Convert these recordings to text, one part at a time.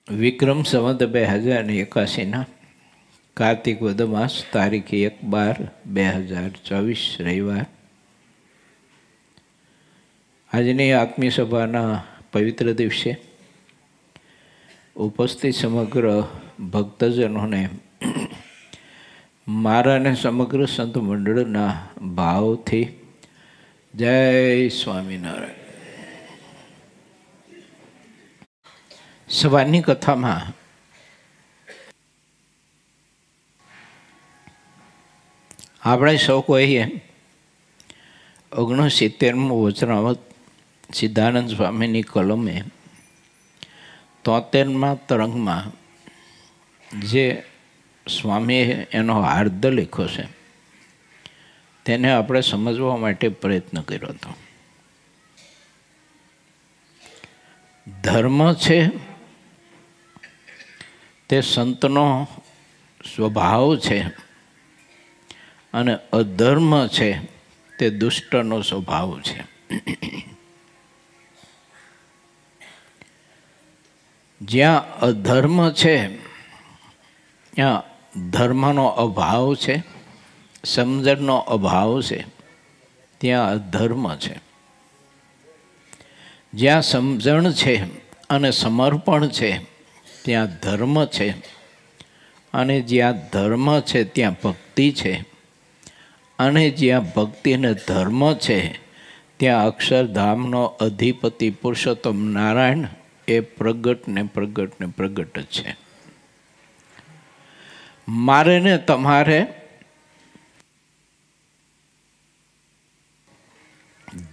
વિક્રમ સંવત 2081 કાર્તિક વદ માસ તારીખ 1/12/2024 રવિવાર. આજની આત્મીય સભાના પવિત્ર દિવસે ઉપસ્થિત સમગ્ર ભક્તજનોને મારા અને સમગ્ર સંત મંડળના ભાવથી જય સ્વામિનારાયણ. સવારની કથામાં આપણે સૌ કોઈએ 69મું વચનામૃત સિદ્ધાનંદ સ્વામીની કલમે 73મા તરંગમાં જે સ્વામીએ એનો હાર્દ લખ્યો છે તેને આપણે સમજવા માટે પ્રયત્ન કર્યો હતો. ધર્મ છે તે સંતનો સ્વભાવ છે અને અધર્મ છે તે દુષ્ટનો સ્વભાવ છે. જ્યાં અધર્મ છે ત્યાં ધર્મનો અભાવ છે, સમજણનો અભાવ છે, ત્યાં અધર્મ છે. જ્યાં સમજણ છે અને સમર્પણ છે ત્યાં ધર્મ છે, અને જ્યાં ધર્મ છે ત્યાં ભક્તિ છે, અને જ્યાં ભક્તિ અને ધર્મ છે ત્યાં અક્ષરધામનો અધિપતિ પુરુષોત્તમ નારાયણ એ પ્રગટ ને પ્રગટ ને પ્રગટ જ છે. મારે ને તમારે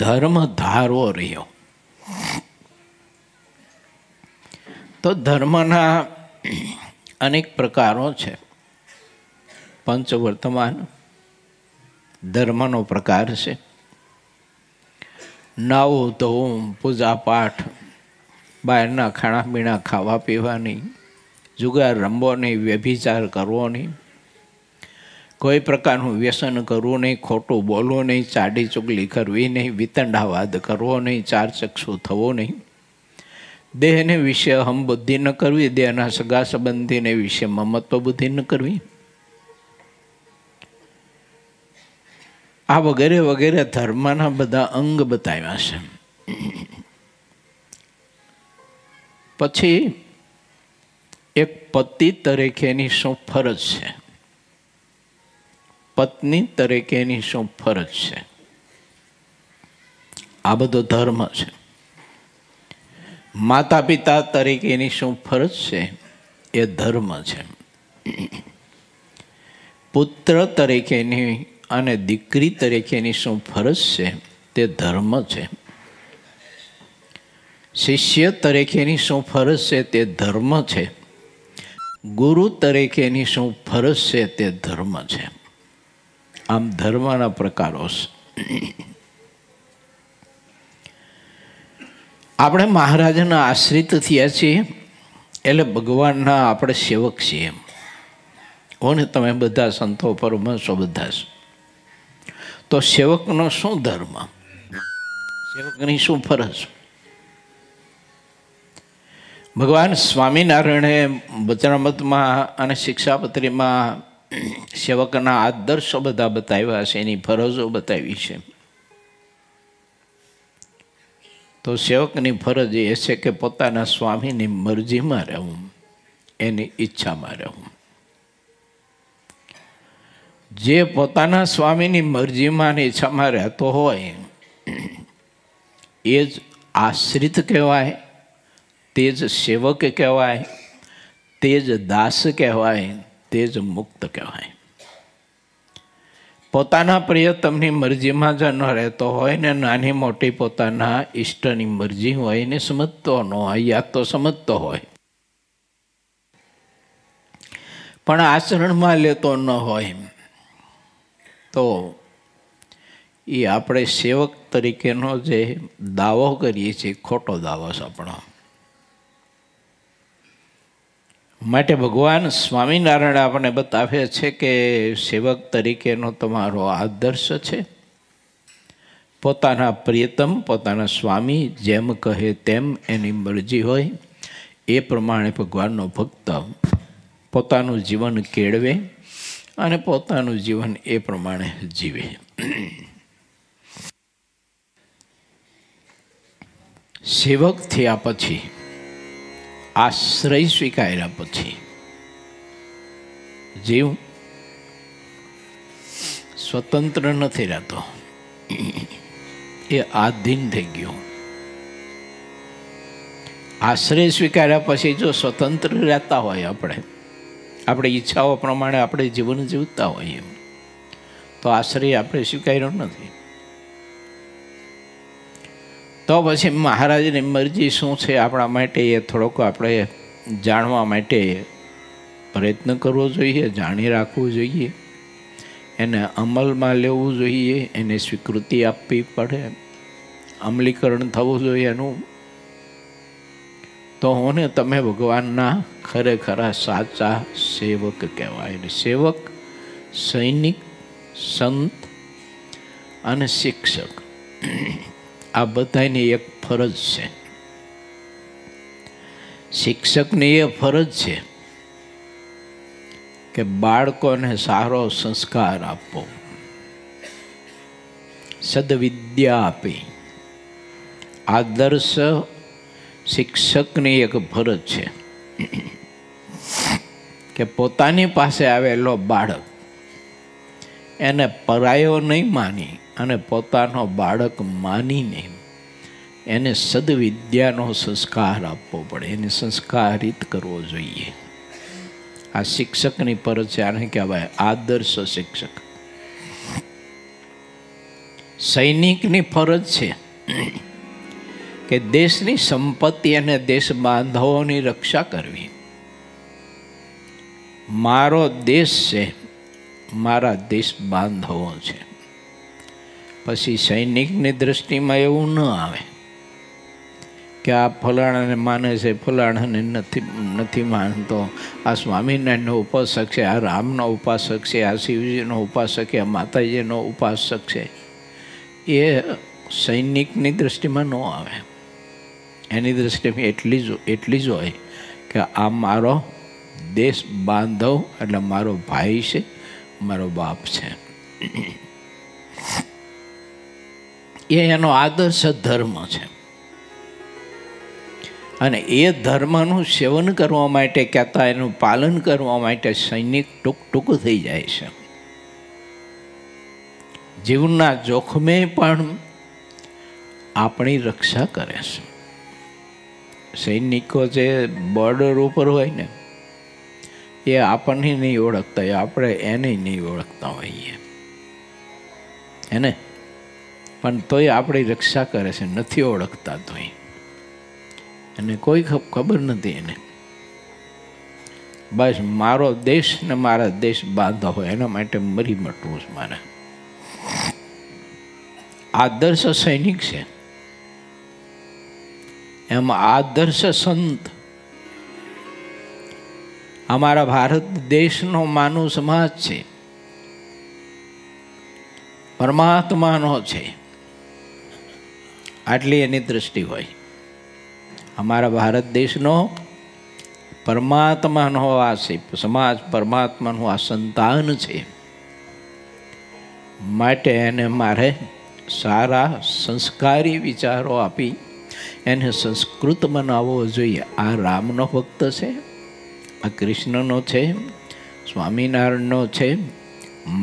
ધર્મ ધારવો રહ્યો તો ધર્મના અનેક પ્રકારો છે. પંચવર્તમાન ધર્મનો પ્રકાર છે. નાવું ધોવું, પૂજા પાઠ, બહારના ખાણા પીણા ખાવા પીવાની, જુગાર રમવો નહીં, વ્યભિચાર કરવો નહીં, કોઈ પ્રકારનું વ્યસન કરવું નહીં, ખોટું બોલવું નહીં, ચાડી ચુગલી કરવી નહીં, વિતંડાવાદ કરવો નહીં, ચાર ચક્ષુ થવો નહીં, દેહને વિશે હમ બુદ્ધિ ન કરવી, દેહના સગા સંબંધીને વિશે મમત્વ બુદ્ધિ ન કરવી, આ વગેરે વગેરે ધર્મના બધા અંગ બતાવ્યા છે. પછી એક પતિ તરીકેની શું ફરજ છે, પત્ની તરીકેની શું ફરજ છે, આ બધો ધર્મ છે. માતા પિતા તરીકેની શું ફરજ છે એ ધર્મ છે. પુત્ર તરીકેની અને દીકરી તરીકેની શું ફરજ છે તે ધર્મ છે. શિષ્ય તરીકેની શું ફરજ છે તે ધર્મ છે. ગુરુ તરીકેની શું ફરજ છે તે ધર્મ છે. આમ ધર્મના પ્રકારો છે. આપણે મહારાજના આશ્રિત થયા છીએ એટલે ભગવાનના આપણે સેવક છીએ. ઓને તમે બધા સંતો પરમહંસો બધા છો, તો સેવકનો શું ધર્મ, સેવકની શું ફરજ? ભગવાન સ્વામિનારાયણે વચનામૃતમાં અને શિક્ષાપત્રીમાં સેવકના આદર્શો બધા બતાવ્યા છે, એની ફરજો બતાવી છે. તો સેવકની ફરજ એ છે કે પોતાના સ્વામીની મરજીમાં રહેવું, એની ઈચ્છામાં રહેવું. જે પોતાના સ્વામીની મરજીમાં અને ઈચ્છામાં રહેતો હોય એ જ આશ્રિત કહેવાય, તે જ સેવક કહેવાય, તે જ દાસ કહેવાય, તે જ મુક્ત કહેવાય. પોતાના પ્રિયતમની મરજીમાં જ ન રહેતો હોય ને નાની મોટી પોતાના ઈષ્ટની મરજી હોય ને સમજતો ન હોય, યા તો સમજતો હોય પણ આચરણમાં લેતો ન હોય, તો એ આપણે સેવક તરીકેનો જે દાવો કરીએ છીએ ખોટો દાવો છે આપણો. માટે ભગવાન સ્વામિનારાયણ આપણને બતાવે છે કે સેવક તરીકેનો તમારો આદર્શ છે પોતાના પ્રિયતમ પોતાના સ્વામી જેમ કહે તેમ એની મરજી હોય એ પ્રમાણે ભગવાનનો ભક્ત પોતાનું જીવન કેળવે અને પોતાનું જીવન એ પ્રમાણે જીવે. સેવક થયા પછી, આશ્રય સ્વીકાર્યા પછી જીવ સ્વતંત્ર નથી રહેતો, એ આધીન થઈ ગયો. આશ્રય સ્વીકાર્યા પછી જો સ્વતંત્ર રહેતા હોય, આપણી ઈચ્છાઓ પ્રમાણે આપણે જીવન જીવતા હોઈએ, તો આશ્રય આપણે સ્વીકાર્યો નથી. તો પછી મહારાજની મરજી શું છે આપણા માટે, એ થોડોક આપણે જાણવા માટે પ્રયત્ન કરવો જોઈએ, જાણી રાખવું જોઈએ, એને અમલમાં લેવું જોઈએ, એને સ્વીકૃતિ આપવી પડે, અમલીકરણ થવું જોઈએ એનું. તો હું ને તમે ભગવાનના ખરેખરા સાચા સેવક કહેવાય. સેવક, સૈનિક, સંત અને શિક્ષક, આ બધાની એક ફરજ છે. શિક્ષકની એ ફરજ છે કે બાળકોને સારો સંસ્કાર આપવો, સદવિદ્યા આપી. આદર્શ શિક્ષકની એક ફરજ છે કે પોતાની પાસે આવેલો બાળક એને પરાયો નહીં માની અને પોતાનો બાળક માનીને એને સદવિદ્યાનો સંસ્કાર આપવો પડે, એને સંસ્કારિત કરવો જોઈએ. આ શિક્ષકની ફરજ છે. આને કહેવાય આદર્શ શિક્ષક. સૈનિકની ફરજ છે કે દેશની સંપત્તિ અને દેશ બાંધવોની રક્ષા કરવી. મારો દેશ છે, મારા દેશ બાંધવો છે. પછી સૈનિકની દ્રષ્ટિમાં એવું ન આવે કે આ ફલાણાને માને છે, ફલાણાને નથી માનતો, આ સ્વામિનારાયણનો ઉપાસક છે, આ રામનો ઉપાસક છે, આ શિવજીનો ઉપાસક છે, આ માતાજીનો ઉપાસક છે. એ સૈનિકની દ્રષ્ટિમાં ન આવે. એની દ્રષ્ટિમાં એટલી જ હોય કે આ મારો દેશ બાંધવ, એટલે મારો ભાઈ છે, મારો બાપ છે. એ એનો આદર્શ ધર્મ છે. અને એ ધર્મનું સેવન કરવા માટે, કહેતા એનું પાલન કરવા માટે સૈનિક ટૂંકું થઈ જાય છે. જીવના જોખમે પણ આપણી રક્ષા કરે છે. સૈનિકો જે બોર્ડર ઉપર હોય ને, એ આપણને નહીં ઓળખતા, આપણે એને નહીં ઓળખતા હોઈએ એને, પણ તોય આપણી રક્ષા કરે છે. નથી ઓળખતા તોય, એને કોઈ ખબર નથી એને. બસ મારો દેશ ને મારા દેશ બાંધા હોય, એના માટે મરી મટવું છે મારે. આદર્શ સૈનિક છે. એમાં આદર્શ સંત અમારા ભારત દેશનો માનવ સમાજ છે, પરમાત્માનો છે, આટલી એની દ્રષ્ટિ હોય. અમારા ભારત દેશનો પરમાત્માનો આ સમાજ, પરમાત્માનું આ સંતાન છે. માટે એને મારે સારા સંસ્કારી વિચારો આપી એને સંસ્કૃત બનાવવો જોઈએ. આ રામનો ભક્ત છે, આ કૃષ્ણનો છે, સ્વામિનારાયણનો છે,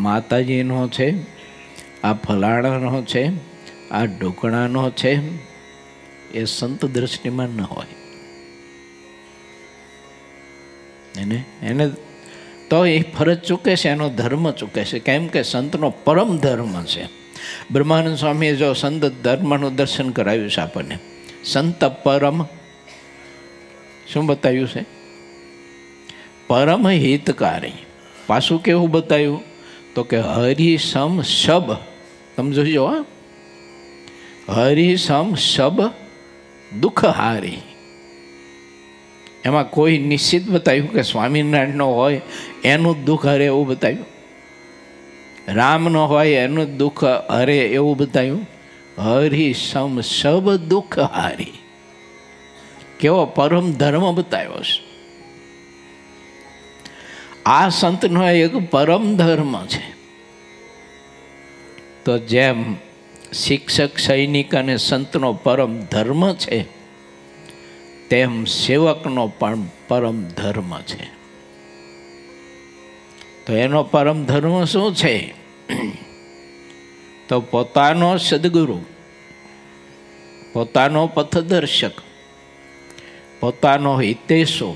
માતાજીનો છે, આ ફલાણાનો છે, આ ઢોકણાનો છે. એ સંત દ્રષ્ટિમાં ન હોય. એને તો એ ફરજ ચૂકે છે, એનો ધર્મ ચૂકે છે. કેમ કે સંતનો પરમ ધર્મ છે. બ્રહ્માનંદ સ્વામીએ જો સંત ધર્મનું દર્શન કરાવ્યું છે આપણને. સંત પરમ શું બતાવ્યું છે? પરમ હિતકારી. પાછું કેવું બતાવ્યું? તો કે હરિસમ શબ. તમે જોજો, હરિસમ શબ દુઃખહારી. એમાં કોઈ નિશ્ચિત બતાવ્યું કે સ્વામિનારાયણનો હોય એનું દુઃખ હરે એવું બતાવ્યું, રામનો હોય એનું દુઃખ હરે એવું બતાવ્યું. હરિસમ શબ દુઃખહારી. કેવો પરમ ધર્મ બતાવ્યો છે. આ સંતનો એક પરમ ધર્મ છે. તો જેમ શિક્ષક, સૈનિક અને સંતનો પરમ ધર્મ છે, તેમ સેવકનો પણ પરમ ધર્મ છે. તો એનો પરમ ધર્મ શું છે? તો પોતાનો સદગુરુ, પોતાનો પથદર્શક, પોતાનો હિતેશો,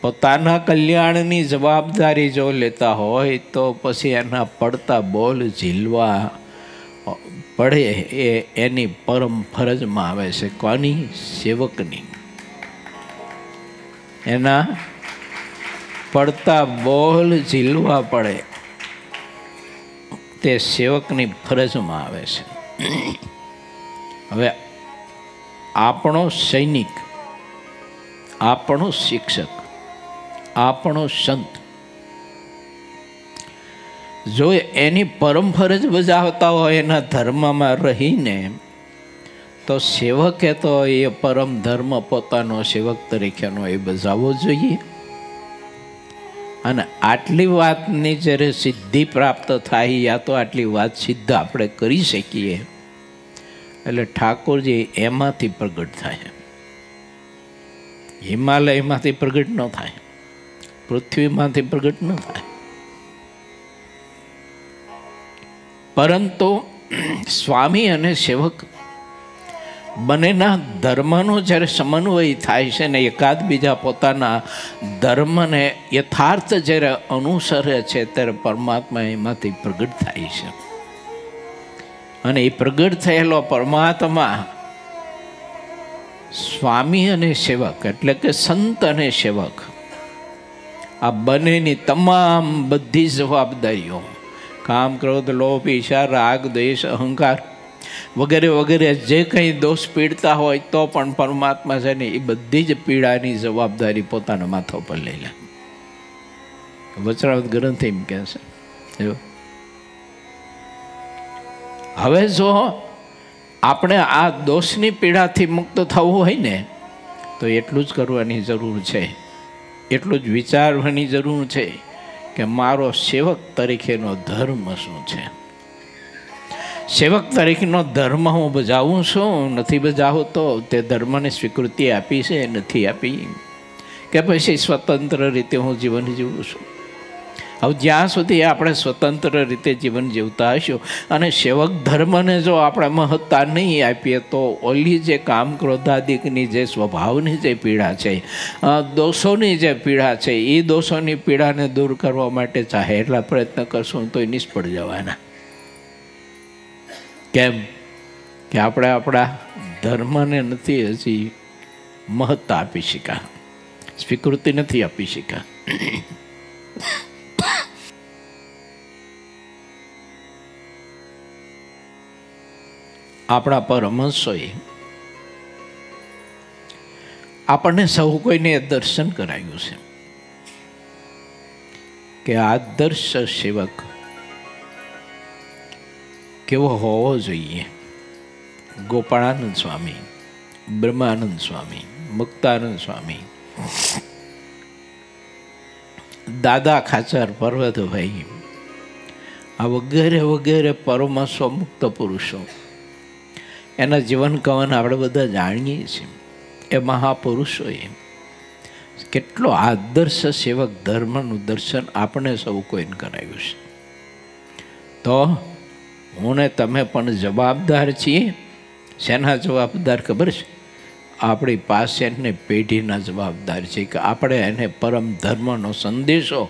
પોતાના કલ્યાણની જવાબદારી જો લેતા હોય તો પછી એના પડતા બોલ ઝીલવા પડે એ એની પરમ ફરજમાં આવે છે. કોની? સેવકની. એના પડતા બોલ ઝીલવા પડે તે સેવકની ફરજમાં આવે છે. હવે આપણો સૈનિક, આપણો શિક્ષક, આપણો સંત જો એની પરમ ફરજ બજાવતા હોય એના ધર્મમાં રહીને, તો સેવકે તો એ પરમ ધર્મ પોતાનો સેવક તરીકેનો એ બજાવવો જોઈએ. અને આટલી વાતની જ્યારે સિદ્ધિ પ્રાપ્ત થાય, યા તો આટલી વાત સિદ્ધ આપણે કરી શકીએ, એટલે ઠાકોરજી એમાંથી પ્રગટ થાય. હિમાલયમાંથી પ્રગટ ન થાય, પૃથ્વીમાંથી પ્રગટ ન થાય, પરંતુ સ્વામી અને સેવક બંનેના ધર્મનો જ્યારે સમન્વય થાય છે ને એકાદ બીજા પોતાના ધર્મને યથાર્થ જ્યારે અનુસરે છે, ત્યારે પરમાત્મા એમાંથી પ્રગટ થાય છે. અને એ પ્રગટ થયેલો પરમાત્મા સ્વામી અને સેવક એટલે કે સંત અને સેવક આ બંનેની તમામ બધી જવાબદારીઓ, કામ, ક્રોધ, લોભ, ઈર્ષા, રાગ, દ્વેષ, અહંકાર વગેરે વગેરે જે કંઈ દોષ પીડતા હોય તો પણ પરમાત્મા છે ને એ બધી જ પીડાની જવાબદારી પોતાના માથા પર લઈ લે. વચરાવત ગ્રંથ એમ કહે છે. હવે જો આપણે આ દોષની પીડાથી મુક્ત થવું હોય ને, તો એટલું જ કરવાની જરૂર છે, એટલું જ વિચારવાની જરૂર છે કે મારો સેવક તરીકેનો ધર્મ શું છે. સેવક તરીકેનો ધર્મ હું બજાવું છું, નથી બજાવું તો તે ધર્મને સ્વીકૃતિ આપી છે, નથી આપી, કે પછી સ્વતંત્ર રીતે હું જીવન જીવું છું. હવે જ્યાં સુધી આપણે સ્વતંત્ર રીતે જીવન જીવતા હશું અને સેવક ધર્મને જો આપણે મહત્તા નહીં આપીએ, તો ઓલી જે કામ, ક્રોધાદિકની જે સ્વભાવની જે પીડા છે, દોષોની જે પીડા છે, એ દોષોની પીડાને દૂર કરવા માટે ચાહે એટલા પ્રયત્ન કરશું તો એ નિષ્ફળ જવાના. કેમ કે આપણે આપણા ધર્મને નથી હજી મહત્તા આપી શક્યા, સ્વીકૃતિ નથી આપી શક્યા. આપણા પરમહંસોએ આપણને સૌ કોઈને દર્શન કરાયું છે કે આદર્શ સેવક કેવો હોવો જોઈએ. ગોપાળાનંદ સ્વામી, બ્રહ્માનંદ સ્વામી, મુક્તાનંદ સ્વામી, દાદા ખાચર, પર્વતભાઈ, આ વગેરે વગેરે પરમહંસો, મુક્ત પુરુષો, એના જીવન કવન આપણે બધા જાણીએ છીએ. એ મહાપુરુષોએ કેટલો આદર્શ સેવક ધર્મનું દર્શન આપણે સૌ કોઈને કરાવ્યું છે. તો હું ને તમે પણ જવાબદાર છીએ. શેના જવાબદાર ખબર છે? આપણી પાસેની પેઢીના જવાબદાર છે કે આપણે એને પરમ ધર્મનો સંદેશો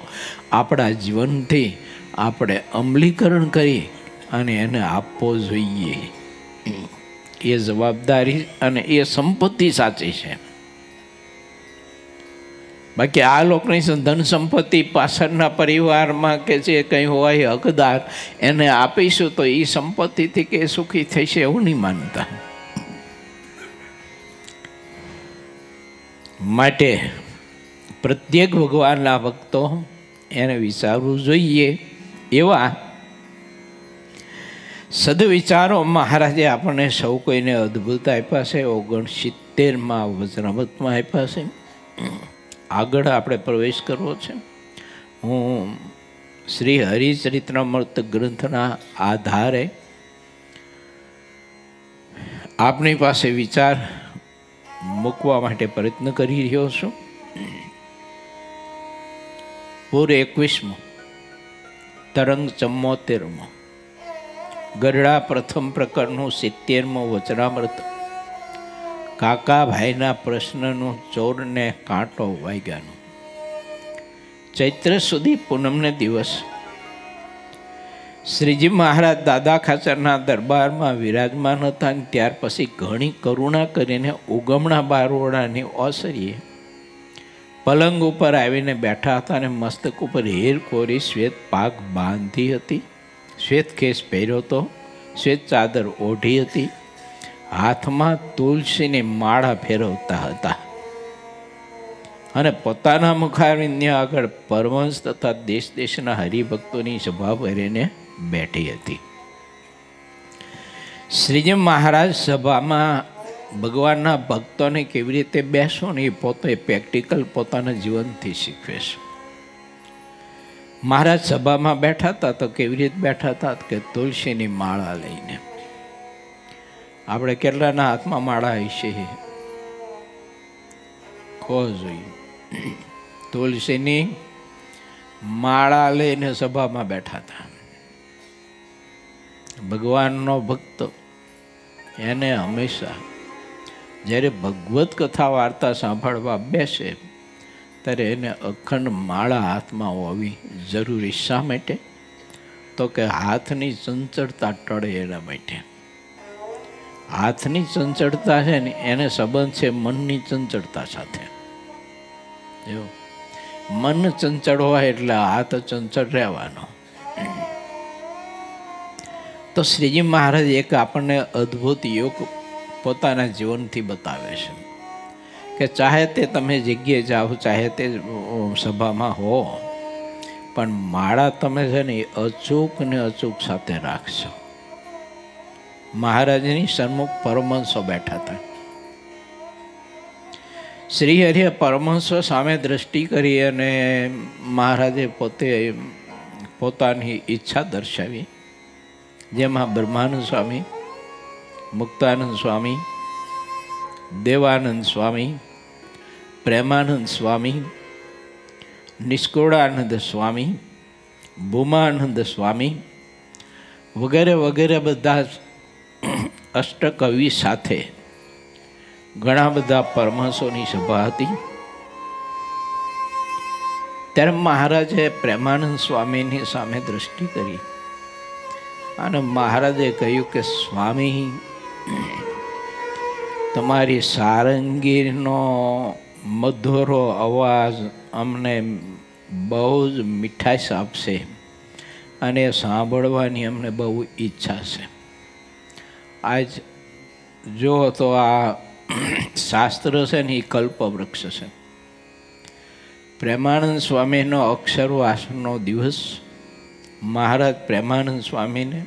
આપણા જીવનથી આપણે અમલીકરણ કરી અને એને આપવો જોઈએ. એ જવાબદારી અને એ સંપત્તિ સાચી છે. બાકી આ લોકોની ધન સંપત્તિ પાછળના પરિવારમાં કે જે કંઈ હોય હકદાર એને આપીશું તો એ સંપત્તિથી કે સુખી થશે એવું નહીં માનતા. માટે પ્રત્યેક ભગવાનના ભક્તો એને વિચારવું જોઈએ. એવા સદવિચારો મહારાજે આપણને સૌ કોઈને અદ્ભુત આપ્યા છે. 69 13માં વચનામૃતમાં આપ્યા છે. આગળ આપણે પ્રવેશ કરવો છે. હું શ્રી હરિચરિત્રામૃત ગ્રંથના આધારે આપની પાસે વિચાર મૂકવા માટે પ્રયત્ન કરી રહ્યો છું. પૂર 21મો, તરંગ 74મો, ગરડા પ્રથમ પ્રકરણનું 70મો વચનામૃત, કાકાભાઈના પ્રશ્નનું ચોરને કાંટો વાગ્યાનું. ચૈત્ર સુધી પૂનમને દિવસ શ્રીજી મહારાજ દાદા ખાચરના દરબારમાં વિરાજમાન હતા. ત્યાર પછી ઘણી કરુણા કરીને ઉગમણા બારવડાની ઓસરીએ પલંગ ઉપર આવીને બેઠા હતા અને મસ્તક ઉપર હીર કોરી શ્વેત પાગ બાંધી હતી, શ્વેત કેસ પહેર્યો હતો, શ્વેત ચાદર ઓઢી હતી, હાથમાં તુલસીની માળા ફેરવતા હતા અને પોતાના મુખારવિંદ આગળ પરમહંસ તથા દેશ દેશના હરિભક્તોની સભા ભરીને બેઠી હતી. શ્રીજી મહારાજ સભામાં ભગવાનના ભક્તોને કેવી રીતે બેસો ને એ પોતે પ્રેક્ટિકલ પોતાના જીવનથી શીખવે છે. મહારાજ સભામાં બેઠા હતા તો કેવી રીતે બેઠા હતા કે તુલસીની માળા લઈને. આપણે કેટલાના હાથમાં માળા હશે કહો જોઈએ. તુલસીની માળા લઈને સભામાં બેઠા હતા. ભગવાનનો ભક્ત એને હંમેશા જ્યારે ભગવત કથા વાર્તા સાંભળવા બેસે ત્યારે એને અખંડ માળા હાથમાં હોવી જરૂરી. શા માટે? તો કે હાથની ચંચળતા ટળે એના માટે. હાથની ચંચળતા છે ને એને સંબંધ છે મનની ચંચળતા સાથે. જો મન ચંચળ હોય એટલે હાથ ચંચળ રહેવાનો. તો શ્રીજી મહારાજ એક આપણને અદ્ભુત યોગ પોતાના જીવનથી બતાવે છે કે ચાહે તે તમે જગ્યાએ જાઓ, ચાહે તે સભામાં હો, પણ માળા તમે છે ને અચૂક ને અચૂક સાથે રાખશો. મહારાજની સન્મુખ પરમહંસો બેઠા હતા. શ્રી હરિએ પરમહંસો સામે દ્રષ્ટિ કરી અને મહારાજે પોતે પોતાની ઈચ્છા દર્શાવી, જેમાં બ્રહ્માનંદ સ્વામી, મુક્તાનંદ સ્વામી, દેવાનંદ સ્વામી, પ્રેમાનંદ સ્વામી, નિષ્કુળાનંદ સ્વામી, ભૂમાનંદ સ્વામી વગેરે વગેરે બધા અષ્ટકવિ સાથે ઘણા બધા પરમહંસોની સભા હતી. ત્યારે મહારાજે પ્રેમાનંદ સ્વામીની સામે દ્રષ્ટિ કરી અને મહારાજે કહ્યું કે સ્વામી, તમારી સારંગીનો મધુરો અવાજ અમને બહુ જ મીઠાશ આપશે અને સાંભળવાની અમને બહુ ઈચ્છા છે. આજ જો તો આ શાસ્ત્ર છે ને એ કલ્પવૃક્ષ છે. પ્રેમાનંદ સ્વામીનો અક્ષરવાસનો દિવસ મહારાજ પ્રેમાનંદ સ્વામીને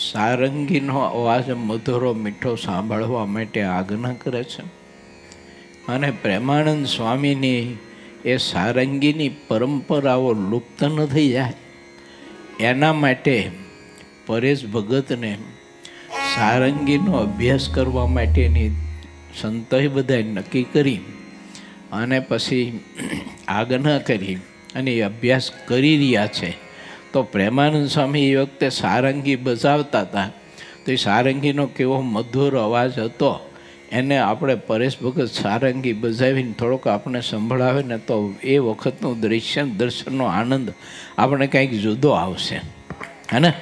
સારંગીનો અવાજ મધુરો મીઠો સાંભળવા માટે આજ્ઞા કરે છે અને પ્રેમાનંદ સ્વામીની એ સારંગીની પરંપરાઓ લુપ્ત ન થઈ જાય એના માટે પરેશ ભગતને સારંગીનો અભ્યાસ કરવા માટેની સંતોએ બધાએ નક્કી કરી અને પછી આજ્ઞા કરી અને એ અભ્યાસ કરી રહ્યા છે. તો પ્રેમાનંદ સ્વામી એ વખતે સારંગી બજાવતા હતા તો એ સારંગીનો કેવો મધુર અવાજ હતો એને આપણે પરેશ ભગત સારંગી બજાવીને થોડોક આપણે સંભળાવે ને તો એ વખતનું દર્શનનો આનંદ આપણે કંઈક જુદો આવશે, હે ને?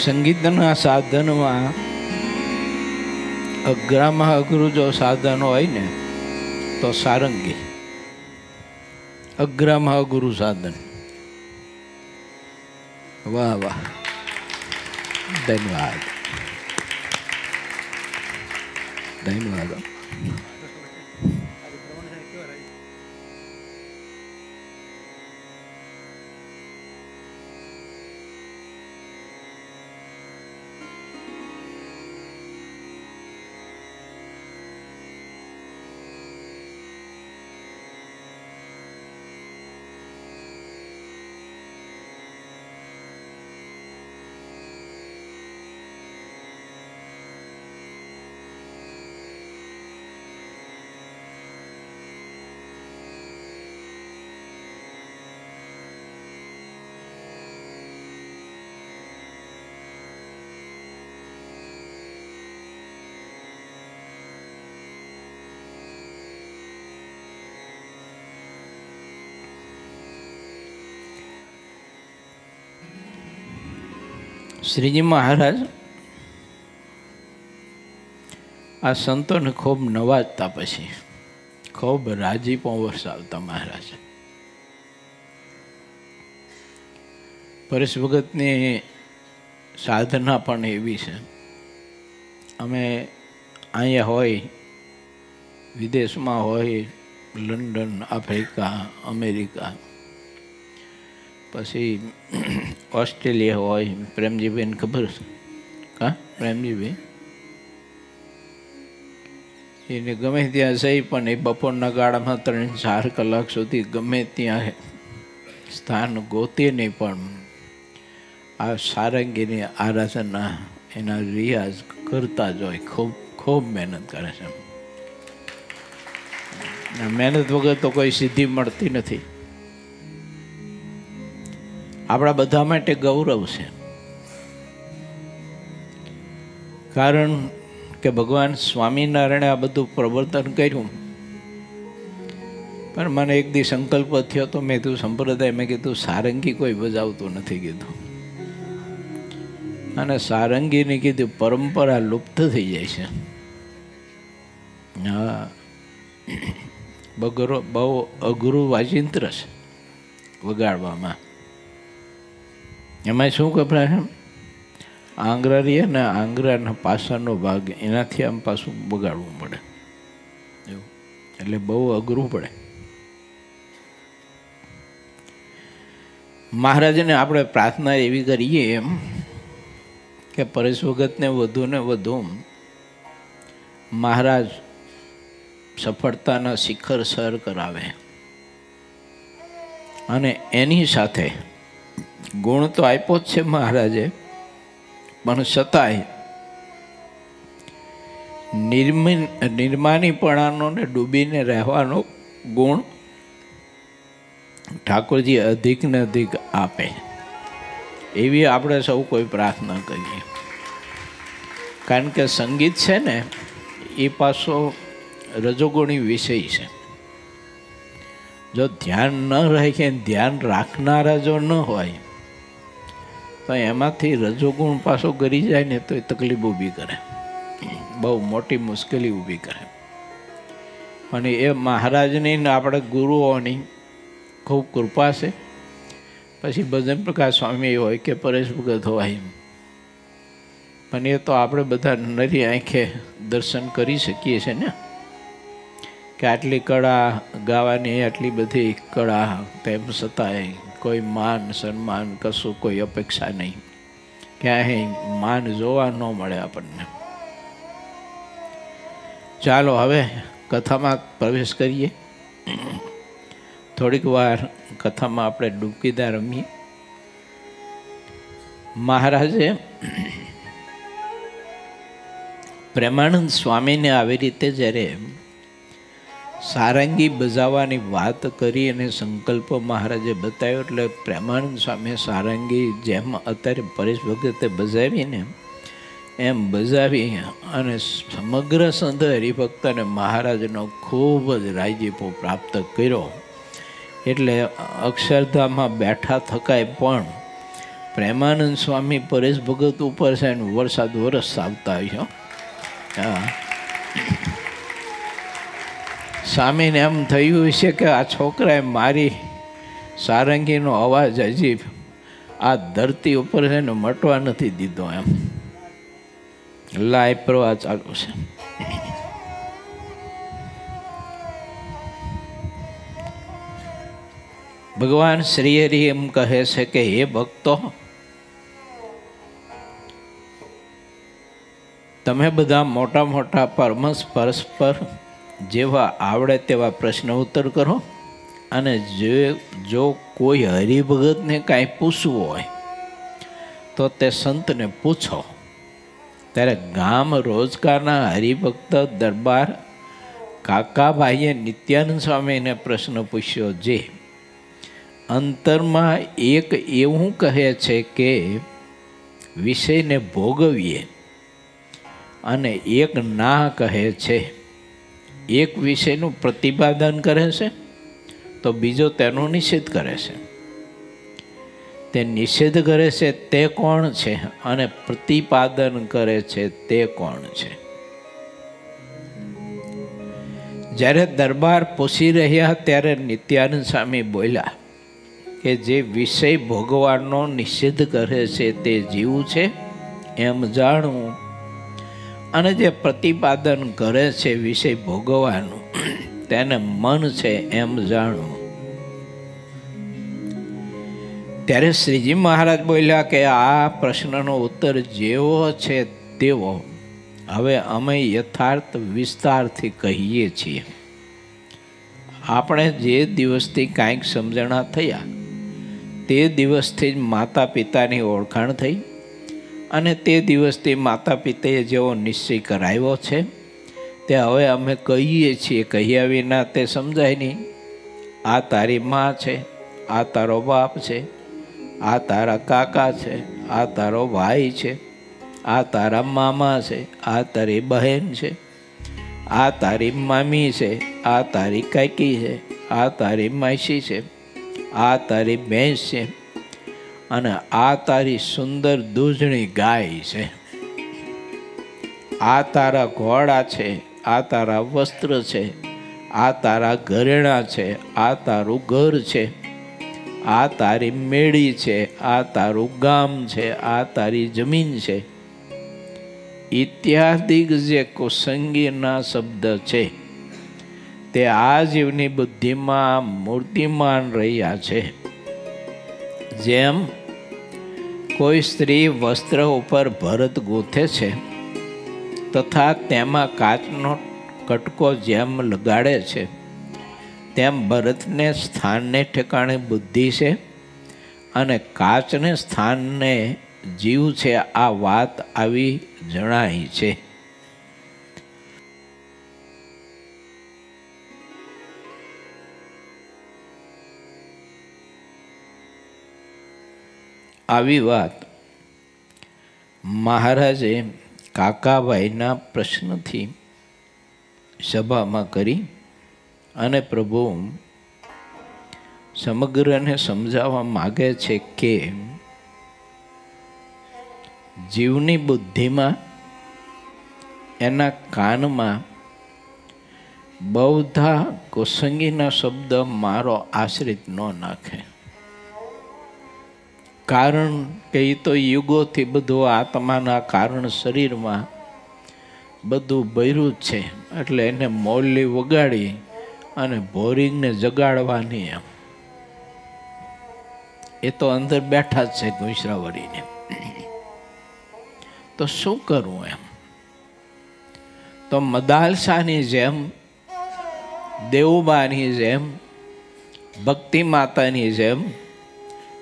સંગીતના સાધનમાં અઘરામાં અઘરું જો સાધન હોય ને તો સારંગી, અઘરામાં અઘરું સાધન. વાહ વાહ, ધન્યવાદ ધન્યવાદ. શ્રીજી મહારાજ આ સંતોને ખૂબ નવાજતા, પછી ખૂબ રાજીપો વરસાવતા મહારાજ. પરેશ ભગતની સાધના પણ એવી છે. અમે અહીંયા હોય, વિદેશમાં હોય, લંડન, આફ્રિકા, અમેરિકા, પછી ઓસ્ટ્રેલિયા હોય. પ્રેમજીભાઈને ખબર છે? હા, પ્રેમજીભાઈ એને ગમે ત્યાં જઈ પણ એ બપોરના ગાળામાં 3-4 કલાક સુધી ગમે ત્યાં સ્થાન ગોતે નહીં, પણ આ સારંગીની આરાધના, એના રિયાઝ કરતા જ હોય. ખૂબ ખૂબ મહેનત કરે છે. મહેનત વગર તો કોઈ સિદ્ધિ મળતી નથી. આપણા બધા માટે ગૌરવ છે, કારણ કે ભગવાન સ્વામિનારાયણે આ બધું પ્રવર્તન કર્યું. પણ મને એક દી સંકલ્પ થયો તો મેં કીધું સંપ્રદાય, મેં કીધું સારંગી કોઈ બજાવતું નથી કીધું, અને સારંગીની કીધું પરંપરા લુપ્ત થઈ જાય છે. હા, બહુ અઘરું વાજિંત્ર છે વગાડવામાં. એમાં શું કપડા છે, આંગળા રહીએ ને, આંગળાના પાછળનો ભાગ, એનાથી આમ પાછું બગાડવું પડે એવું, એટલે બહુ અઘરું પડે. મહારાજને આપણે પ્રાર્થના એવી કરીએ એમ કે પરેશ ભગતને વધુ ને વધુ મહારાજ સફળતાના શિખર સર કરાવે, અને એની સાથે ગુણ તો આપ્યો જ છે મહારાજે, પણ છતાંય નિર્માનીપણાનો ને ડૂબીને રહેવાનો ગુણ ઠાકોરજી અધિક ને અધિક આપે, એવી આપણે સૌ કોઈ પ્રાર્થના કરીએ. કારણ કે સંગીત છે ને એ પાછો રજોગુણી વિષય છે. જો ધ્યાન ન રહે કે ધ્યાન રાખનારા જો ન હોય તો એમાંથી રજોગુણ પાછો ગરી જાય ને તો એ તકલીફ ઊભી કરે, બહુ મોટી મુશ્કેલી ઊભી કરે. અને એ મહારાજની ને આપણે ગુરુઓની ખૂબ કૃપા છે. પછી ભજન પ્રકાશ સ્વામી હોય કે પરેશ ભગત હોય, પણ એ તો આપણે બધા નરી આંખે દર્શન કરી શકીએ છીએ ને, કે આટલી કળા ગાવાની, આટલી બધી કળા, તેમ છતાંય કોઈ માન સન્માન કશું કોઈ અપેક્ષા નહીં, ક્યાંય માન જોવા ન મળે આપણને. ચાલો હવે કથામાં પ્રવેશ કરીએ. થોડીક વાર કથામાં આપણે ડૂબકીદાર રમીએ. મહારાજે પ્રેમાનંદ સ્વામીને આવી રીતે જ્યારે સારંગી બજાવવાની વાત કરી અને સંકલ્પ મહારાજે બતાવ્યો, એટલે પ્રેમાનંદ સ્વામીએ સારંગી જેમ અત્યારે પરેશ ભગતે બજાવીને એમ બજાવી, અને સમગ્ર સંત હરિભક્તને મહારાજનો ખૂબ જ રાજીપો પ્રાપ્ત કર્યો. એટલે અક્ષરધામમાં બેઠા થકાય પણ પ્રેમાનંદ સ્વામી પરેશ ભગત ઉપર છે ને વરસાદ વરસ આવતા હોય. હા, સ્વામીને એમ થયું છે કે આ છોકરાએ મારી સારંગીનો અવાજ હજી આ ધરતી ઉપર છે ને મટવા નથી દીધો. એમ લાય પ્રવાહ ચાલુ છે. ભગવાન શ્રી હરિ એમ કહે છે કે હે ભક્તો, તમે બધા મોટા મોટા પરસ્પર જેવા આવડે તેવા પ્રશ્ન ઉત્તર કરો, અને જો કોઈ હરિભગતને કાંઈ પૂછવું હોય તો તે સંતને પૂછો. ત્યારે ગામ રોજગારના હરિભક્ત દરબાર કાકાભાઈએ નિત્યાનંદ સ્વામીને પ્રશ્ન પૂછ્યો, જે અંતરમાં એક એવું કહે છે કે વિષયને ભોગવીએ, અને એક ના કહે છે. એક વિષયનું પ્રતિપાદન કરે છે તો બીજો તેનો નિષેધ કરે છે. તે નિષેધ કરે છે તે કોણ છે, અને પ્રતિપાદન કરે છે તે કોણ છે? જ્યારે દરબાર પૂછી રહ્યા ત્યારે નિત્યાનંદ સ્વામી બોલ્યા કે જે વિષય ભોગવાનો નિષેધ કરે છે તે જીવ છે એમ જાણવું, અને જે પ્રતિપાદન કરે છે વિષય ભોગવાનું તેને મન છે એમ જાણવું. ત્યારે શ્રીજી મહારાજ બોલ્યા કે આ પ્રશ્નનો ઉત્તર જેવો છે તેવો હવે અમે યથાર્થ વિસ્તારથી કહીએ છીએ. આપણે જે દિવસથી કાંઈક સમજણા થયા તે દિવસથી જ માતા પિતાની ઓળખાણ થઈ, અને તે દિવસથી માતા પિતાએ જેવો નિશ્ચય કરાવ્યો છે તે હવે અમે કહીએ છીએ. કહ્યા વિના તે સમજાય નહીં. આ તારી મા છે, આ તારો બાપ છે, આ તારા કાકા છે, આ તારો ભાઈ છે, આ તારા મામા છે, આ તારી બહેન છે, આ તારી મામી છે, આ તારી કાકી છે, આ તારી માસી છે, આ તારી ભેંસ છે, અને આ તારી સુંદર દૂધણી ગાય છે. આ તારા ઘોડા છે, આ તારા વસ્ત્ર છે, આ તારા ઘરેણાં છે, આ તારું ઘર છે, આ તારી મેળી છે, આ તારું ગામ છે, આ તારી જમીન છે, ઇત્યાદિ જે કુસંગીના શબ્દ છે તે આ જીવની બુદ્ધિમાં મૂર્તિમાન રહ્યા છે. જેમ કોઈ સ્ત્રી વસ્ત્ર ઉપર ભરત ગૂંથે છે તથા તેમાં કાચનો કટકો જેમ લગાડે છે, તેમ ભરતને સ્થાનને ઠેકાણે બુદ્ધિ છે અને કાચને સ્થાનને જીવ છે. આ વાત આવી જણાય છે. આવી વાત મહારાજે કાકાભાઈના પ્રશ્નથી સભામાં કરી, અને પ્રભુ સમગ્રને સમજાવવા માગે છે કે જીવની બુદ્ધિમાં એના કાનમાં બહુધા કુસંગીના શબ્દ મારો આશ્રિત ન નાખે. કારણ કે એ તો યુગોથી બધું આત્માના કારણ શરીરમાં બધું ભર્યું જ છે, એટલે એને મોરલી વગાડી અને ભોરિંગને જગાડવાની એમ એ તો અંદર બેઠા જ છે ઘૂંસરાવરીને. તો શું કરવું એમ? તો મદાલસાની જેમ, દેવુબાની જેમ, ભક્તિ માતાની જેમ,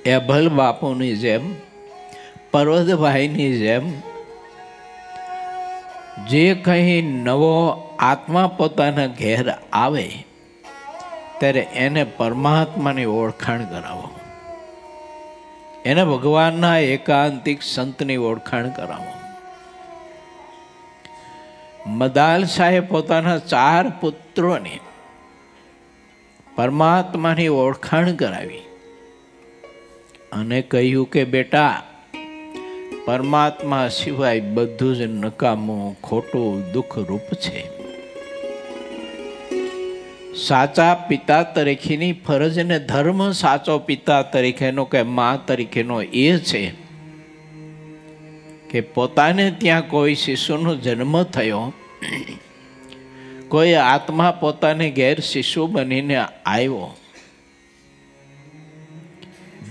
એભલ બાપુની જેમ, પર્વતભાઈની જેમ જે કંઈ નવો આત્મા પોતાના ઘેર આવે ત્યારે એને પરમાત્માની ઓળખાણ કરાવો, એને ભગવાનના એકાંતિક સંતની ઓળખાણ કરાવો. મદાલસાએ પોતાના 4 પુત્રોને પરમાત્માની ઓળખાણ કરાવી, અને કહ્યું કે બેટા, પરમાત્મા સિવાય બધું જ નકામું, ખોટું, દુઃખરૂપ છે. સાચા પિતા તરીકેની ફરજ અને ધર્મ સાચો પિતા તરીકેનો કે મા તરીકેનો એ છે કે પોતાને ત્યાં કોઈ શિશુનો જન્મ થયો, કોઈ આત્મા પોતાને ઘેર શિશુ બનીને આવ્યો,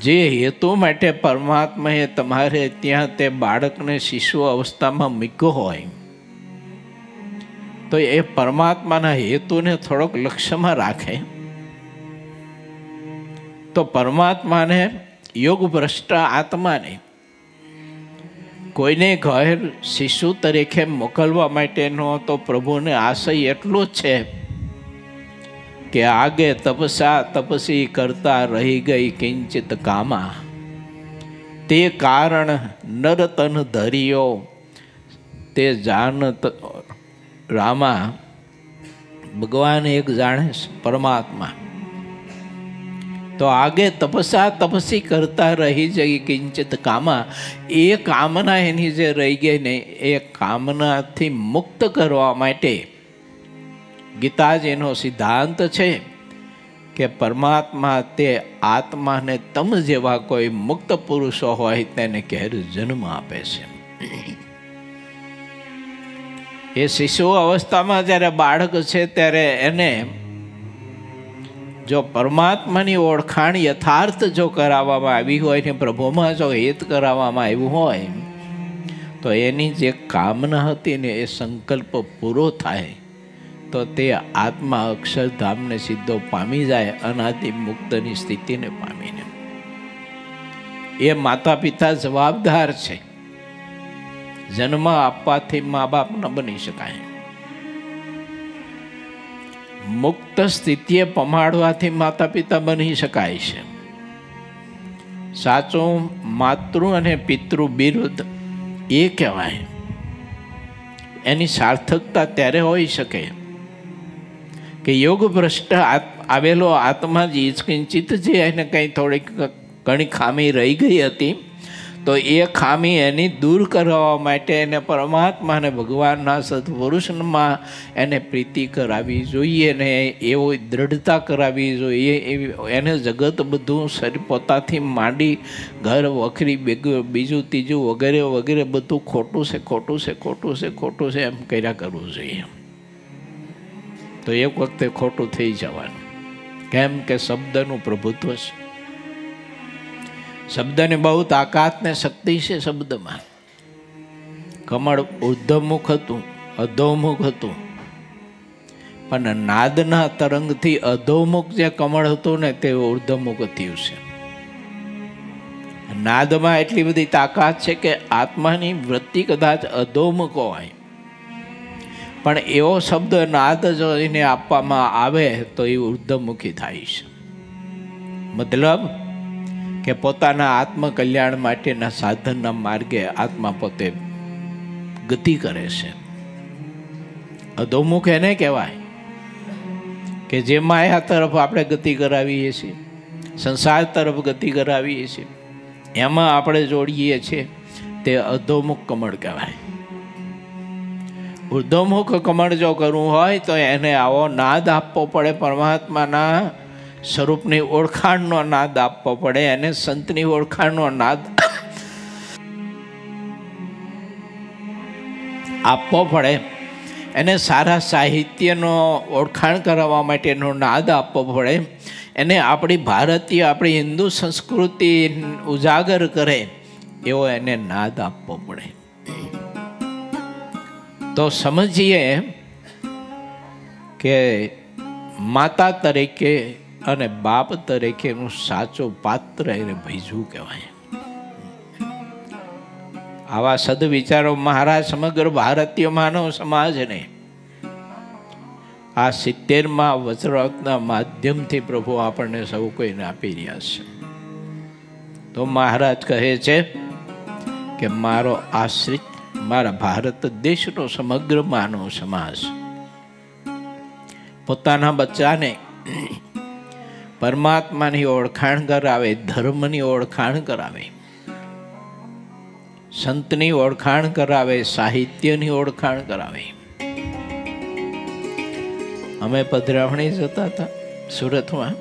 જે હેતુ માટે પરમાત્માએ તમારે ત્યાં તે બાળકને શિશુ અવસ્થામાં મૂક્યો હોય, તો એ પરમાત્માના હેતુને થોડોક લક્ષ્યમાં રાખે તો પરમાત્માને યોગ ભ્રષ્ટ આત્માને કોઈને ઘર શિશુ તરીકે મોકલવા માટેનો તો પ્રભુને આશય એટલો જ છે કે આગે તપસી કરતા રહી ગઈ કિંચિત કામા, તે કારણ નરતન ધરિયો તે જાનત રામા. ભગવાન એક જાણે પરમાત્મા, તો આગે તપસી કરતા રહી જઈ કિંચિત કામા, એ કામના એની જે રહી ગઈ ને એ કામનાથી મુક્ત કરવા માટે ગીતાજીનો સિદ્ધાંત છે કે પરમાત્મા તે આત્માને તમ જેવા કોઈ મુક્ત પુરુષો હોય તેને ઘેર જન્મ આપે છે. એ શિશુ અવસ્થામાં જ્યારે બાળક છે ત્યારે એને જો પરમાત્માની ઓળખાણ યથાર્થ જો કરાવવામાં આવી હોય ને પ્રભુમાં જો હિત કરાવવામાં આવ્યું હોય તો એની જે કામના હતી ને એ સંકલ્પ પૂરો થાય તો તે આત્મા અક્ષરધામને સીધો પામી જાય, અનાદિ મુક્તની સ્થિતિને પામીને. એ માતા પિતા જવાબદાર છે. જન્મ આપવાથી મા બાપ ન બની શકાય. મુક્ત સ્થિતિએ પમાડવાથી માતા પિતા બની શકાય છે. સાચું માતૃ અને પિતૃ બિરુદ એ કહેવાય. એની સાર્થકતા ત્યારે હોઈ શકે કે યોગ ભ્રષ્ટ આવેલો આત્મા જ કિંચિત જે એને કંઈ થોડીક ઘણી ખામી રહી ગઈ હતી તો એ ખામી એની દૂર કરવા માટે એને પરમાત્માને ભગવાનના સત્પુરુષમાં એને પ્રીતિ કરાવવી જોઈએ ને એવી દ્રઢતા કરાવવી જોઈએ. એને જગત બધું શરીર પોતાથી માંડી ઘર વખરી બીજું ત્રીજું વગેરે વગેરે બધું ખોટું છે ખોટું છે ખોટું છે ખોટું છે એમ કર્યા કરવું જોઈએ. તો એક વખતે ખોટું થઈ જવાનું. કેમ કે શબ્દનું પ્રભુત્વ છે. શબ્દની બહુ તાકાત ને શક્તિ છે શબ્દમાં. કમળ ઉર્ધ્વમુખ હતું, અધોમુખ હતું, પણ નાદના તરંગથી અધોમુખ જે કમળ હતું ને તે ઉર્ધ્વમુખ થયું છે. નાદમાં એટલી બધી તાકાત છે કે આત્માની વૃત્તિ કદાચ અધોમુખ હોય પણ એવો શબ્દ નાદ જો એને આપવામાં આવે તો એ ઉર્ધ્વમુખી થાય છે. મતલબ કે પોતાના આત્મકલ્યાણ માટેના સાધનના માર્ગે આત્મા પોતે ગતિ કરે છે. અધોમુખ એને કહેવાય કે જે માયા તરફ આપણે ગતિ કરાવીએ છીએ, સંસાર તરફ ગતિ કરાવીએ છીએ, એમાં આપણે જોડીએ છીએ તે અધોમુખ કમળ કહેવાય. ઉર્ધ્વમુખ કમળ જો કરવું હોય તો એને આવો નાદ આપવો પડે. પરમાત્માના સ્વરૂપની ઓળખાણનો નાદ આપવો પડે. એને સંતની ઓળખાણનો નાદ આપવો પડે. એને સારા સાહિત્યનો ઓળખાણ કરાવવા માટેનો નાદ આપવો પડે. એને આપણી ભારતીય આપણી હિન્દુ સંસ્કૃતિ ઉજાગર કરે એવો એને નાદ આપવો પડે. તો સમજીએ કે માતા તરીકે અને બાપ તરીકેનું સાચું પાત્ર એને ભજવું કહેવાય. આવા સદવિચારો મહારાજ સમગ્ર ભારતીય માનવ સમાજને આ 70મા વચરાતના માધ્યમથી પ્રભુ આપણને સૌ કોઈને આપી રહ્યા છે. તો મહારાજ કહે છે કે મારો આશ્રિત મારા ભારત દેશનો સમગ્ર માનવ સમાજ પોતાના બચ્ચાને પરમાત્માની ઓળખાણ કરાવે, ધર્મની ઓળખાણ કરાવે, સંતની ઓળખાણ કરાવે, સાહિત્યની ઓળખાણ કરાવે. અમે પધરાવણી જતા હતા સુરતમાં.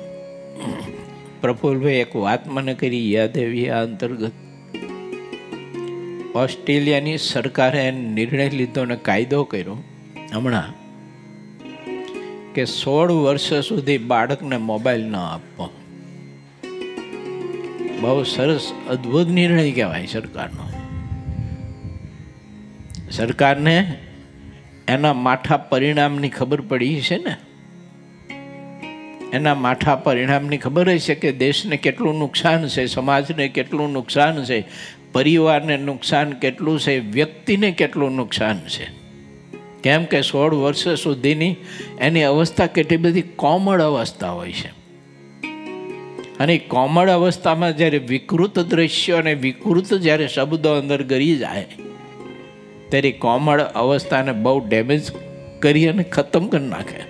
પ્રફુલભાઈ એક વાત મને કરી યાદ એવી આ અંતર્ગત. ઓસ્ટ્રેલિયાની સરકારે નિર્ણય લીધો ને કાયદો કર્યો હમણાં કે 16 વર્ષ સુધી બાળકને મોબાઈલ ન આપવો. બહુ સરસ અદ્ભુત નિર્ણય કહેવાય સરકારનો. સરકારને એના માઠા પરિણામની ખબર પડી છે ને, એના માઠા પરિણામની ખબર છે કે દેશને કેટલું નુકસાન છે, સમાજને કેટલું નુકસાન છે, પરિવારને નુકસાન કેટલું છે, વ્યક્તિને કેટલું નુકસાન છે. કેમ કે 16 વર્ષ સુધીની એની અવસ્થા કેટલી બધી કોમળ અવસ્થા હોય છે. અને કોમળ અવસ્થામાં જ્યારે વિકૃત દ્રશ્યો અને વિકૃત જ્યારે શબ્દો અંદર ગરી જાય ત્યારે કોમળ અવસ્થાને બહુ ડેમેજ કરી અને ખતમ કરી નાખે.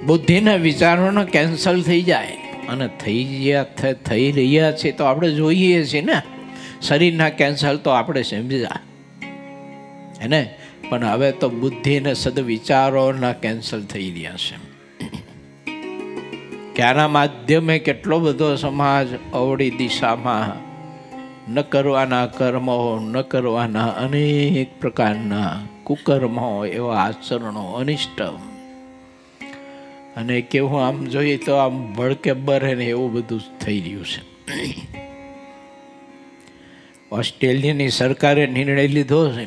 બુદ્ધિના વિચારોનો કેન્સલ થઈ જાય. અને થઈ રહ્યા છે તો આપણે જોઈએ છીએ ને. શરીરના કેન્સલ તો આપણે સમજ્યા એને, પણ હવે તો બુદ્ધિ અને સદવિચારોના કેન્સલ થઈ રહ્યા છે. કે આના માધ્યમે કેટલો બધો સમાજ અવળી દિશામાં ન કરવાના કર્મો, ન કરવાના અનેક પ્રકારના કુકર્મો, એવા આચરણો, અનિષ્ટ, અને કેવું આમ જોઈએ તો આમ ભડકે બરે ને એવું બધું થઈ રહ્યું છે. ઓસ્ટ્રેલિયાની સરકારે નિર્ણય લીધો છે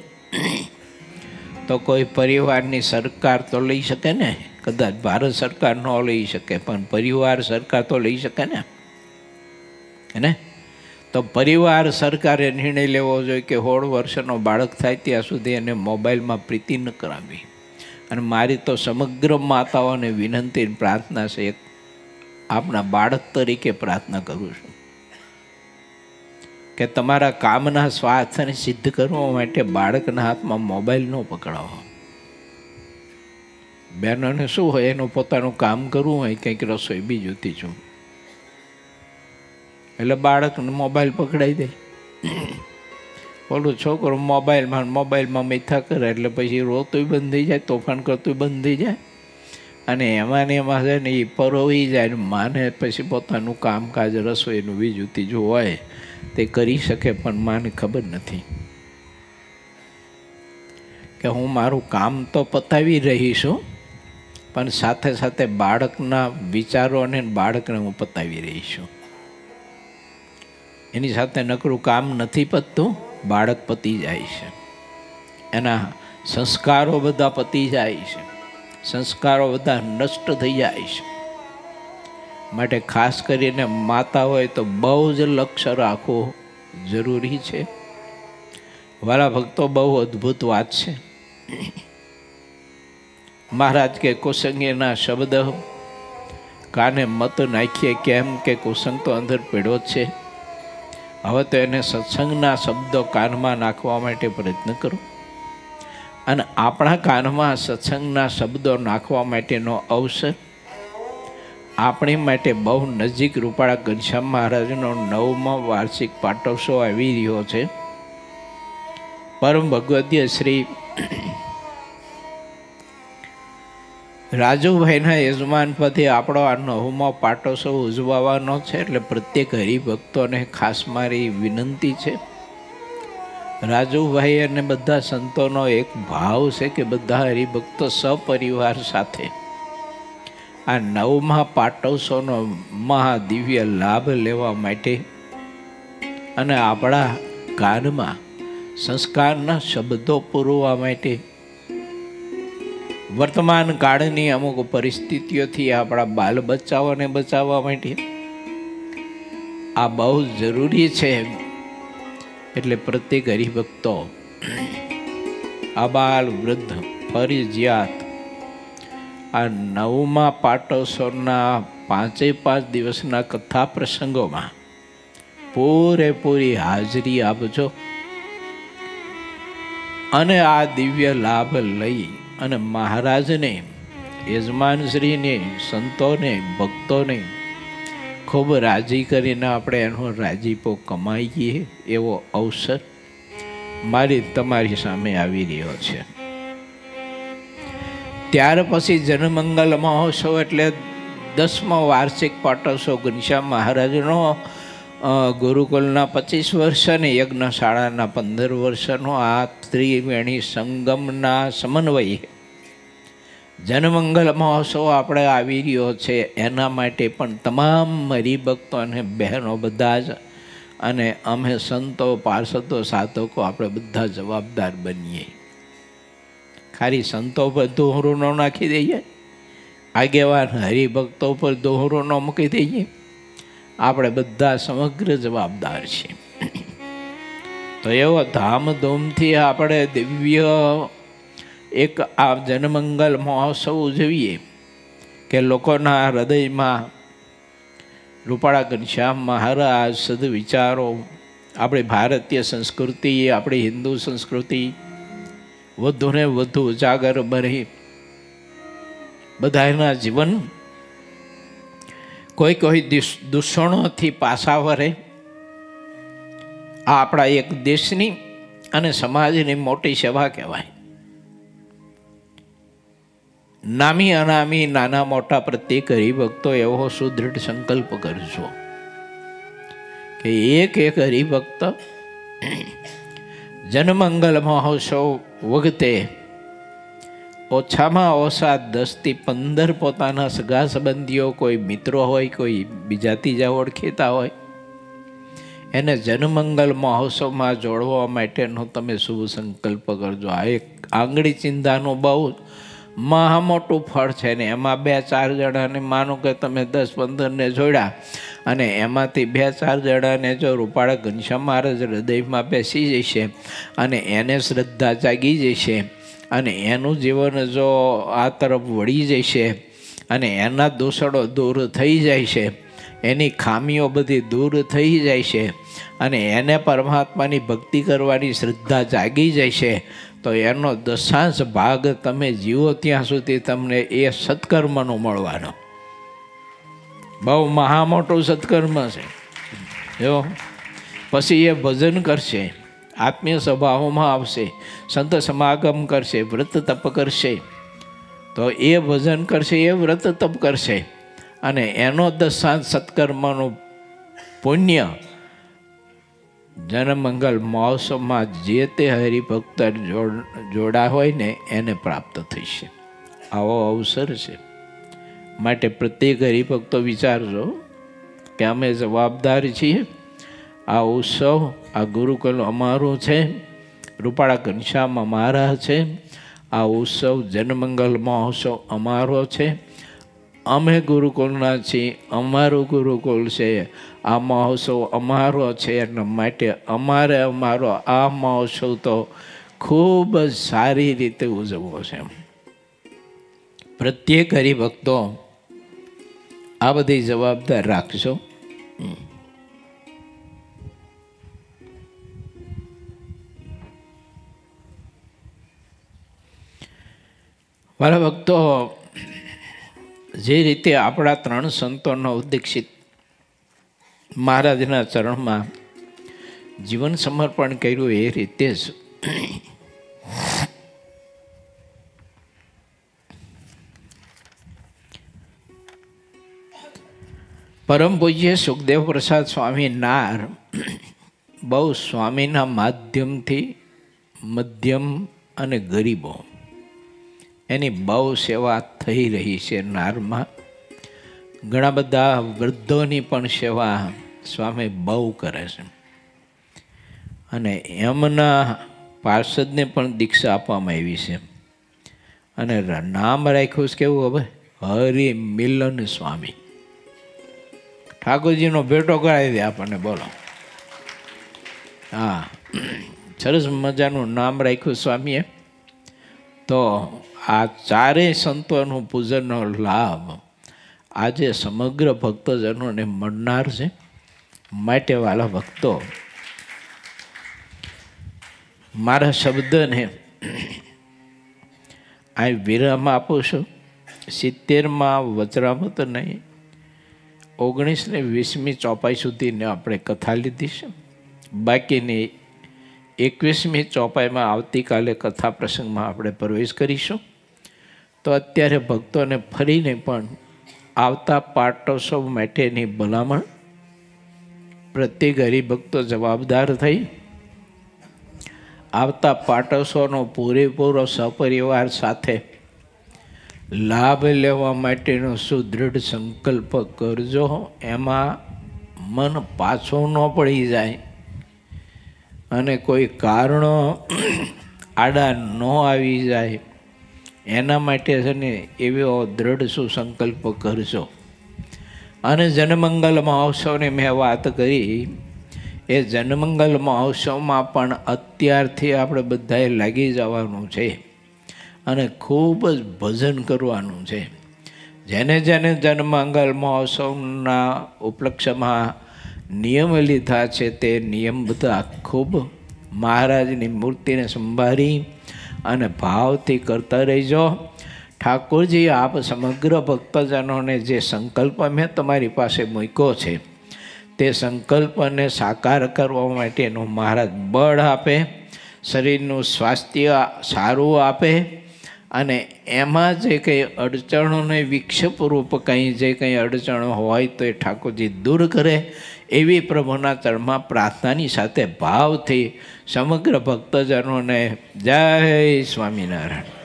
તો કોઈ પરિવારની સરકાર તો લઈ શકે ને. કદાચ ભારત સરકાર ન લઈ શકે પણ પરિવાર સરકાર તો લઈ શકે ને. એને તો પરિવાર સરકારે નિર્ણય લેવો જોઈએ કે 16 વર્ષનો બાળક થાય ત્યાં સુધી એને મોબાઈલમાં પ્રીતિ ન કરાવી. અને મારી તો સમગ્ર માતાઓને વિનંતી પ્રાર્થના છે, આપણા બાળક તરીકે પ્રાર્થના કરું છું કે તમારા કામના સ્વાર્થને સિદ્ધ કરવા માટે બાળકના હાથમાં મોબાઈલ ન પકડાવો. બહેનોને શું હોય, એનું પોતાનું કામ કરવું હોય, કંઈક રસોઈ બીજું ત્રીજું, એટલે બાળકને મોબાઈલ પકડાઈ દે. ઓલું છોકરો મોબાઈલમાં મીઠા કરે એટલે પછી રોતું બંધ થઈ જાય, તોફાન કરતું બંધ થઈ જાય. અને એમાં ને એમાં છે ને એ પરોવી જાય ને માને પછી પોતાનું કામકાજ રસોઈનું બીજું ત્રીજું હોય તે કરી શકે, પણ માને ખબર નથી કે હું મારું કામ તો પતાવી રહી છું પણ સાથે સાથે બાળકના વિચારો અને બાળકને હું પતાવી રહી છું. એની સાથે નકરું કામ નથી પતતું, બાળક પતી જાય છે, એના સંસ્કારો બધા પતી જાય છે, સંસ્કારો બધા નષ્ટ થઈ જાય છે. માટે ખાસ કરીને માતા હોય તો બહુ જ લક્ષ્ય રાખવું જરૂરી છે. વાલા ભક્તો, બહુ અદ્ભુત વાત છે. મહારાજ કે કુસંગીના શબ્દ કાને મત નાખીએ, કેમ કે કુસંગ તો અંદર પડ્યો જ છે. હવે તો એને સત્સંગના શબ્દો કાનમાં નાખવા માટે પ્રયત્ન કરો. અને આપણા કાનમાં સત્સંગના શબ્દો નાખવા માટેનો અવસર આપણી માટે બહુ નજીક રૂપાળા ઘનશ્યામ મહારાજનો 9મો વાર્ષિક પાટોત્સવ આવી રહ્યો છે. પરમ ભગવદ્ય શ્રી રાજુભાઈના યજમાન પતિ આપણો આ 9મો પાટોત્સવ ઉજવવાનો છે. એટલે પ્રત્યેક હરિભક્તોને ખાસ મારી વિનંતી છે. રાજુભાઈ અને બધા સંતોનો એક ભાવ છે કે બધા હરિભક્તો સપરિવાર સાથે આ 9મા પાટોત્સવનો મહાદિવ્ય લાભ લેવા માટે અને આપણા કાનમાં સંસ્કારના શબ્દો પૂરવા માટે, વર્તમાન કાળની અમુક પરિસ્થિતિઓથી આપણા બાલ બચ્ચાઓને બચાવવા માટે આ બહુ જરૂરી છે. એટલે પ્રત્યેક હરિભક્તો આબાલ વૃદ્ધ ફરજિયાત આ 9મા પાટોત્સવના 5 દિવસના કથા પ્રસંગોમાં પૂરેપૂરી હાજરી આપજો અને આ દિવ્ય લાભ લઈ અને મહારાજને યજમાનશ્રીને, સંતોને, ભક્તોને ખૂબ રાજી કરીને આપણે એનો રાજીપો કમાઈએ એવો અવસર મારી તમારી સામે આવી રહ્યો છે. ત્યાર પછી જનમંગલ મહોત્સવ એટલે 10મો વાર્ષિક પાટોત્સવ ઘનશ્યામ મહારાજનો ગુરુકુલના 25 વર્ષ અને યજ્ઞશાળાના 15 વર્ષનો આ ત્રિવેણી સંગમના સમન્વયે જનમંગલ મહોત્સવ આપણે આવી રહ્યો છે. એના માટે પણ તમામ હરિભક્તો અને બહેનો બધા જ અને અમે સંતો, પાર્ષદો, સાધકો આપણે બધા જવાબદાર બનીએ. ખાલી સંતો પર દોહરું ન નાખી દઈએ, આગેવાન હરિભક્તો પર દોહરું ન મૂકી દઈએ, આપણે બધા સમગ્ર જવાબદાર છીએ. તો એવો ધામધૂમથી આપણે દિવ્ય એક આ જનમંગલ મહોત્સવ ઉજવીએ કે લોકોના હૃદયમાં રૂપાળા ઘનશ્યામ મહારાજ સદવિચારો, આપણી ભારતીય સંસ્કૃતિ, આપણી હિન્દુ સંસ્કૃતિ વધુને વધુ ઉજાગર બની બધાના જીવન કોઈ દૂષણોથી પાછા વરે. આ આપણા એક દેશની અને સમાજની મોટી સેવા કહેવાય. નામી અનામી નાના મોટા પ્રત્યેક હરિભક્તો એવો સુદૃઢ સંકલ્પ કરજો કે એક હરિભક્ત જનમંગલ મહોત્સવ વખતે ઓછામાં ઓછા 10 થી 15 પોતાના સગા સંબંધીઓ, કોઈ મિત્રો હોય, કોઈ બીજા ત્રીજા ઓળખીતા હોય, એને જનમંગલ મહોત્સવમાં જોડવા માટેનો તમે શુભ સંકલ્પ કરજો. આ એક આંગળી ચિંતાનું બહુ મહા મોટું ફળ છે ને એમાં 2-4 જણાને માનો કે તમે 10-15ને જોડ્યા અને એમાંથી 2-4 જણાને જો રૂપાળા ઘનશ્યામ મહારાજ હૃદયમાં બેસી જશે અને એને શ્રદ્ધા જાગી જશે અને એનું જીવન જો આ તરફ વળી જશે અને એના દૂષણો દૂર થઈ જાય છે, એની ખામીઓ બધી દૂર થઈ જાય છે અને એને પરમાત્માની ભક્તિ કરવાની શ્રદ્ધા જાગી જાય છે, તો એનો 10th ભાગ તમે જીવો ત્યાં સુધી તમને એ સત્કર્મનો મળવાનો. બહુ મહા મોટું સત્કર્મ છે. જો પછી એ ભજન કરશે, આત્મીય સભાઓમાં આવશે, સંત સમાગમ કરશે, વ્રત તપ કરશે. તો એ ભજન કરશે, એ વ્રત તપ કરશે અને એનો 10th સત્કર્મનું પુણ્ય જનમંગલ મહોત્સવમાં જે તે હરિભક્ત જોડા હોય ને એને પ્રાપ્ત થશે. આવો અવસર છે. માટે પ્રત્યેક હરિભક્તો વિચારજો કે અમે જવાબદાર છીએ. આ ઉત્સવ, આ ગુરુકુલ અમારું છે, રૂપાળા ઘનશ્યામ અમારા છે. આ ઉત્સવ જનમંગલ મહોત્સવ અમારો છે. અમે ગુરુકુલના છીએ, અમારું ગુરુકુલ છે. આ મહોત્સવ અમારો છે એના માટે અમારે અમારો આ મહોત્સવ તો ખૂબ જ સારી રીતે ઉજવવો છે. પ્રત્યેક હરિભક્તો આ બધી જવાબદાર રાખજો. મારા ભક્તો, જે રીતે આપણા 3 સંતોનો ઉદીક્ષિત મહારાજના ચરણમાં જીવન સમર્પણ કર્યું એ રીતે જ પરમ પૂજ્ય સુખદેવ પ્રસાદ સ્વામી નાર બહુ સ્વામીના માધ્યમથી મધ્યમ અને ગરીબો એની બહુ સેવા થઈ રહી છે. નારમાં ઘણા બધા વૃદ્ધોની પણ સેવા સ્વામી બહુ કરે છે અને એમના પાર્ષદને પણ દીક્ષા આપવામાં આવી છે અને નામ રાખ્યું છે કેવું હવે? હરિ મિલન સ્વામી. ઠાકોરજીનો ભેટો કરાવી દે આપણને, બોલો. હા, સરસ મજાનું નામ રાખ્યું સ્વામીએ. તો આ 4 સંતોનું પૂજનનો લાભ આજે સમગ્ર ભક્તજનોને મળનાર છે. માટે વાલા ભક્તો, મારા શબ્દને આ વિરામ આપું છું. 70માં વજરામત નહીં, 19 ને 20મી ચોપાઈ સુધીને આપણે કથા લીધી છે. બાકીની 21મી ચોપાઈમાં આવતીકાલે કથા પ્રસંગમાં આપણે પ્રવેશ કરીશું. તો અત્યારે ભક્તોને ફરીને પણ આવતા પાટોત્સવ માટેની ભલામણ પ્રત્યેક હરિભક્તો જવાબદાર થઈ આવતા પાટોત્સવનો પૂરેપૂરો સપરિવાર સાથે લાભ લેવા માટેનો સુદૃઢ સંકલ્પ કરજો. એમાં મન પાછું ન પડી જાય અને કોઈ કારણો આડા ન આવી જાય એના માટે છે ને એવો દૃઢ સુસંકલ્પ કરજો. અને જનમંગલ મહોત્સવની મેં વાત કરી, એ જનમંગલ મહોત્સવમાં પણ અત્યારથી આપણે બધાએ લાગી જવાનું છે અને ખૂબ જ ભજન કરવાનું છે. જેને જેને જનમંગલ મહોત્સવના ઉપલક્ષ્યમાં નિયમ લીધા છે તે નિયમ બધા ખૂબ મહારાજની મૂર્તિને સંભાળી અને ભાવથી કરતા રહેજો. ઠાકોરજી આપ સમગ્ર ભક્તજનોને જે સંકલ્પ મેં તમારી પાસે મૂક્યો છે તે સંકલ્પને સાકાર કરવા માટેનું મહારાજ બળ આપે, શરીરનું સ્વાસ્થ્ય સારું આપે અને એમાં જે કંઈ અડચણોને વિક્ષેપરૂપ કંઈ જે કંઈ અડચણો હોય તો એ ઠાકોરજી દૂર કરે એવી પ્રભુના ચરણમાં પ્રાર્થનાની સાથે ભાવથી સમગ્ર ભક્તજનોને જય સ્વામિનારાયણ.